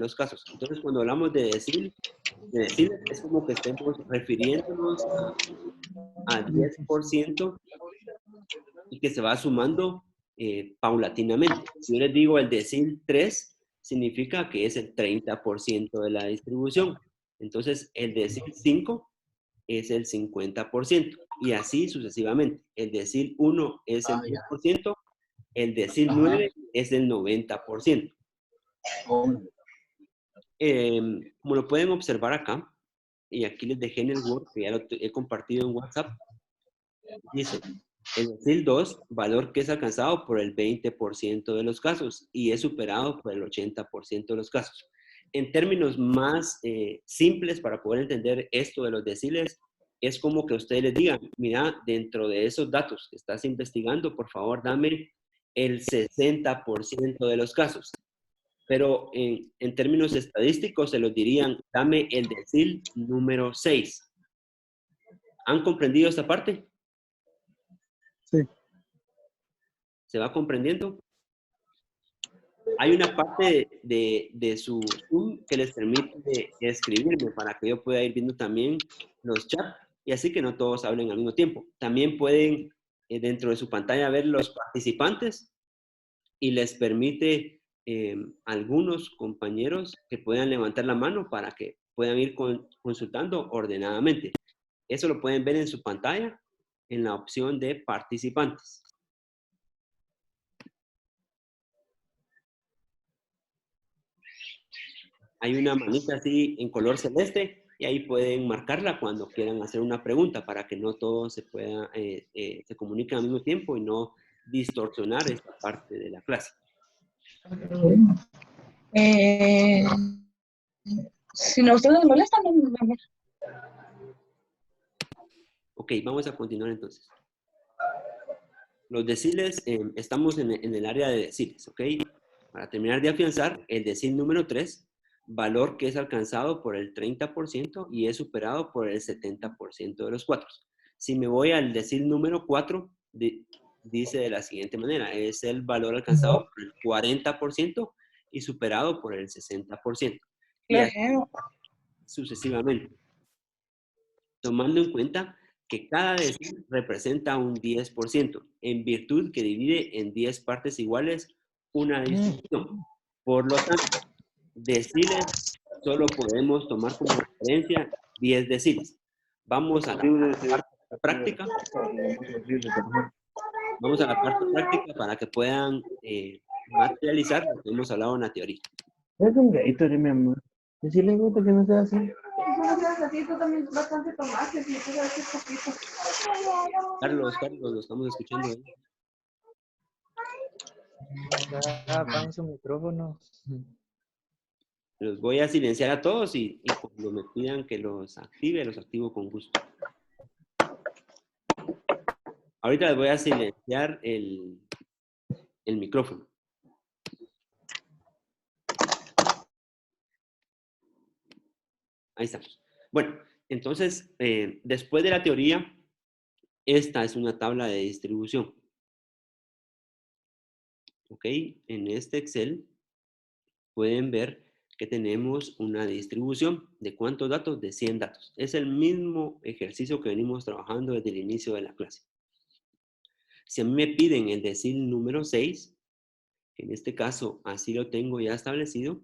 los casos. Entonces, cuando hablamos de decir es como que estemos refiriéndonos a 10% y que se va sumando paulatinamente. Si yo les digo el decil 3, significa que es el 30% de la distribución. Entonces, el decil 5 es el 50%. Y así sucesivamente. El decil 1 es el 10%, el decil 9 es el 90%. Como lo pueden observar acá, y aquí les dejé en el Word, que ya lo he compartido en WhatsApp, dice, el decil 2, valor que es alcanzado por el 20% de los casos y es superado por el 80% de los casos. En términos más simples para poder entender esto de los deciles, es como que ustedes les digan, mira, dentro de esos datos que estás investigando, por favor, dame el 60% de los casos. Pero en términos estadísticos se los dirían, dame el decil número 6. ¿Han comprendido esta parte? Sí. ¿Se va comprendiendo? Hay una parte de su Zoom que les permite escribirme para que yo pueda ir viendo también los chats y así que no todos hablen al mismo tiempo. También pueden dentro de su pantalla ver los participantes y les permite algunos compañeros que puedan levantar la mano para que puedan ir consultando ordenadamente. Eso lo pueden ver en su pantalla en la opción de participantes. Hay una manita así en color celeste y ahí pueden marcarla cuando quieran hacer una pregunta para que no todo se pueda, se comunique al mismo tiempo y no distorsionar esta parte de la clase. Si no ustedes molestan, no. Ok, vamos a continuar entonces. Los deciles, estamos en el área de deciles, ¿ok? Para terminar de afianzar, el decil número 3, valor que es alcanzado por el 30% y es superado por el 70% de los cuatros. Si me voy al decil número 4, dice de la siguiente manera, es el valor alcanzado por el 40% y superado por el 60%. Y así sucesivamente. Tomando en cuenta que cada decil representa un 10%, en virtud que divide en 10 partes iguales una distribución. Por lo tanto, deciles solo podemos tomar como referencia 10 deciles. Vamos a la parte práctica. Vamos a la parte práctica para que puedan materializar lo que hemos hablado en la teoría. Es un Gatorade, mi amor. Decirle gusta que no sea así. Carlos, lo estamos escuchando. Apagan su micrófono. Los voy a silenciar a todos y cuando me pidan que los activo con gusto. Ahorita les voy a silenciar el micrófono. Ahí estamos. Bueno, entonces, después de la teoría, esta es una tabla de distribución. ¿Ok? En este Excel pueden ver que tenemos una distribución de ¿cuántos datos? De 100 datos. Es el mismo ejercicio que venimos trabajando desde el inicio de la clase. Si a mí me piden el decil número 6, en este caso así lo tengo ya establecido,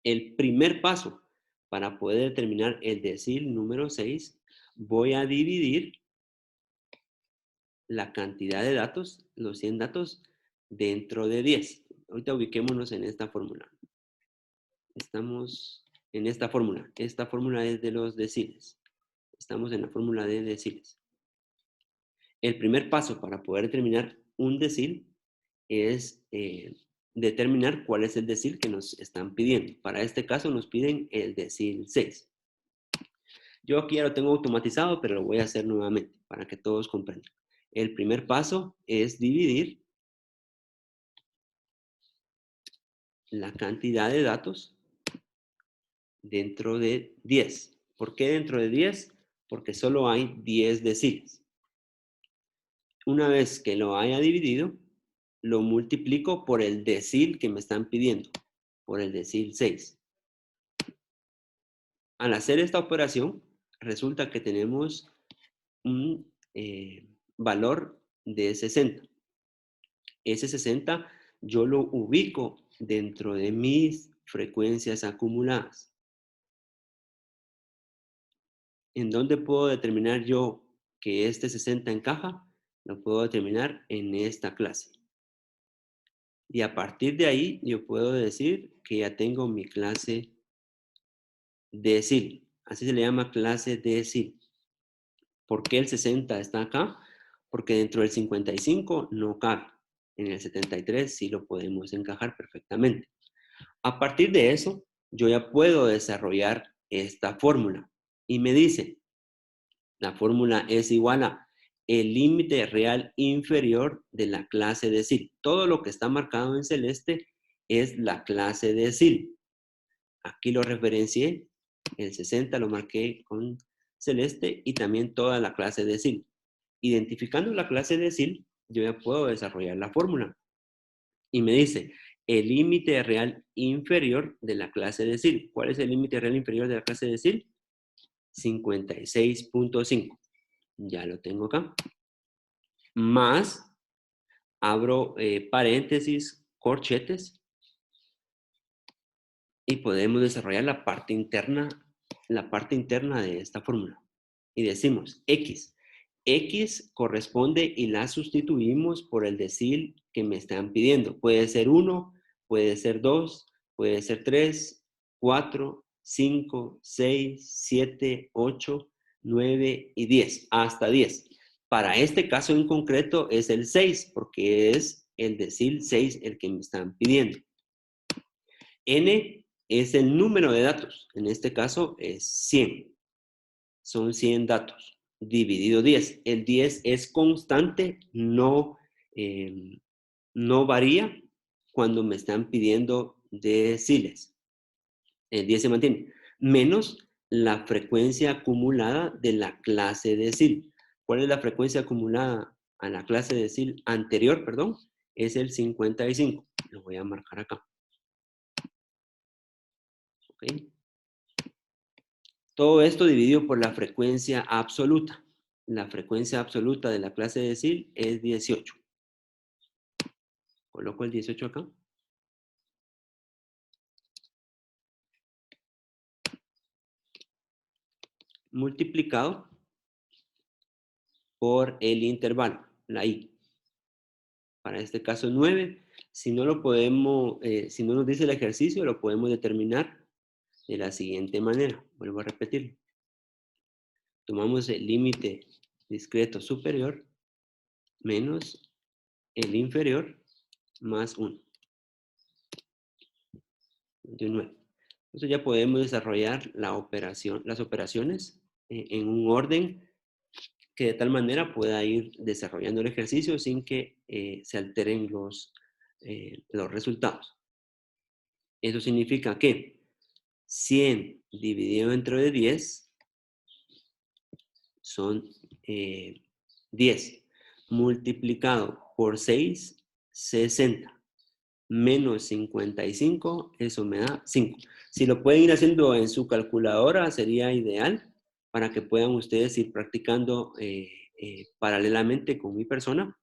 el primer paso para poder determinar el decil número 6, voy a dividir la cantidad de datos, los 100 datos, dentro de 10. Ahorita ubiquémonos en esta fórmula. Estamos en esta fórmula. Esta fórmula es de los deciles. Estamos en la fórmula de deciles. El primer paso para poder determinar un decil es determinar cuál es el decil que nos están pidiendo. Para este caso nos piden el decil 6. Yo aquí ya lo tengo automatizado, pero lo voy a hacer nuevamente para que todos comprendan. El primer paso es dividir la cantidad de datos dentro de 10. ¿Por qué dentro de 10? Porque solo hay 10 deciles. Una vez que lo haya dividido, lo multiplico por el decil que me están pidiendo. por el decil 6. Al hacer esta operación, resulta que tenemos un valor de 60. Ese 60 yo lo ubico dentro de mis frecuencias acumuladas. ¿En dónde puedo determinar yo que este 60 encaja? Lo puedo determinar en esta clase. Y a partir de ahí yo puedo decir que ya tengo mi clase decil. Así se le llama clase decil. ¿Por qué el 60 está acá? Porque dentro del 55 no cabe. En el 73 sí lo podemos encajar perfectamente. A partir de eso, yo ya puedo desarrollar esta fórmula. Y me dice, la fórmula es igual a el límite real inferior de la clase decil. Todo lo que está marcado en celeste es la clase decil. Aquí lo referencié, el 60 lo marqué con celeste y también toda la clase decil. Identificando la clase decil, yo ya puedo desarrollar la fórmula. Y me dice, el límite real inferior de la clase decil. ¿Cuál es el límite real inferior de la clase decil? 56.5. Ya lo tengo acá. Más, abro paréntesis, corchetes, y podemos desarrollar la parte interna de esta fórmula. Y decimos X. X corresponde y la sustituimos por el decil que me están pidiendo. Puede ser 1, puede ser 2, puede ser 3, 4, 5, 6, 7, 8, 9 y 10. Hasta 10. Para este caso en concreto es el 6 porque es el decil 6 el que me están pidiendo. N es el número de datos. En este caso es 100. Son 100 datos. Dividido 10. El 10 es constante, no varía cuando me están pidiendo deciles. El 10 se mantiene. Menos la frecuencia acumulada de la clase decil. ¿Cuál es la frecuencia acumulada a la clase decil anterior, perdón? Es el 55. Lo voy a marcar acá. ¿Ok? Todo esto dividido por la frecuencia absoluta. La frecuencia absoluta de la clase decil es 18. Coloco el 18 acá. Multiplicado por el intervalo, la i. Para este caso 9. Si no lo podemos, si no nos dice el ejercicio, lo podemos determinar de la siguiente manera. Vuelvo a repetirlo. Tomamos el límite discreto superior menos el inferior más 1. De 9. Entonces ya podemos desarrollar las operaciones en un orden que de tal manera pueda ir desarrollando el ejercicio sin que se alteren los resultados. Eso significa que 100 dividido entre 10 son 10. Multiplicado por 6, 60. Menos 55, eso me da 5. Si lo pueden ir haciendo en su calculadora, sería ideal para que puedan ustedes ir practicando paralelamente con mi persona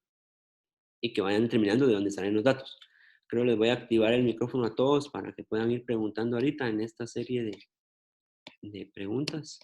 y que vayan determinando de dónde salen los datos. Creo que les voy a activar el micrófono a todos para que puedan ir preguntando ahorita en esta serie de preguntas.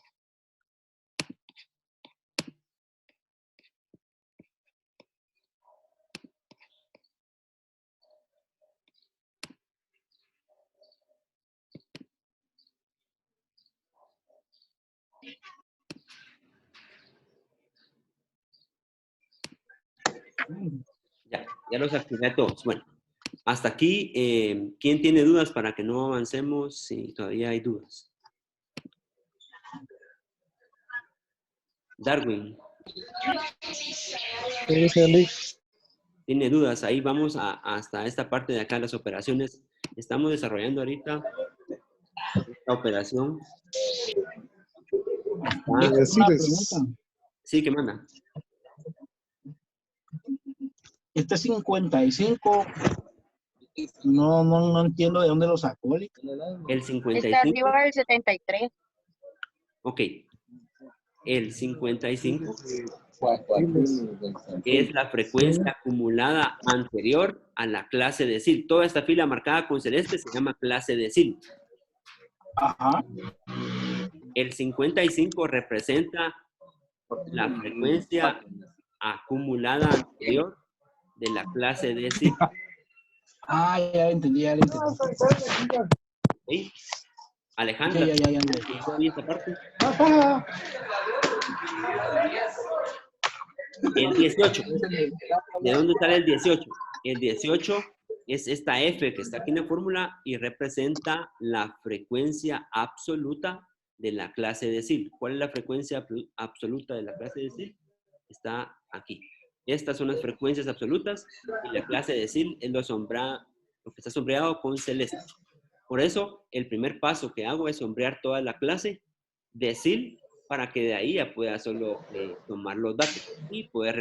Ya los activé a todos. Bueno, hasta aquí, ¿quién tiene dudas para que no avancemos si todavía hay dudas? Darwin. ¿Tiene dudas? Ahí vamos hasta esta parte de acá, las operaciones. Estamos desarrollando ahorita esta operación. Sí, ¿qué manda? Este 55 No entiendo de dónde lo sacó. El Está 55. arriba del 73. Ok. El 55 es la frecuencia acumulada anterior a la clase decil. Toda esta fila marcada con celeste se llama clase decil. Ajá. El 55 representa la frecuencia acumulada anterior de la clase decil. Ah, ya entendí, ya entendí. ¿Sí? Alejandra, Ya. ¿sí esta parte? El 18. ¿De dónde sale el 18? El 18 es esta F que está aquí en la fórmula y representa la frecuencia absoluta de la clase decil. ¿Cuál es la frecuencia absoluta de la clase decil? Está aquí. Estas son las frecuencias absolutas y la clase decil es lo que está sombreado con celeste. Por eso, el primer paso que hago es sombrear toda la clase decil para que de ahí ya pueda solo tomar los datos y poder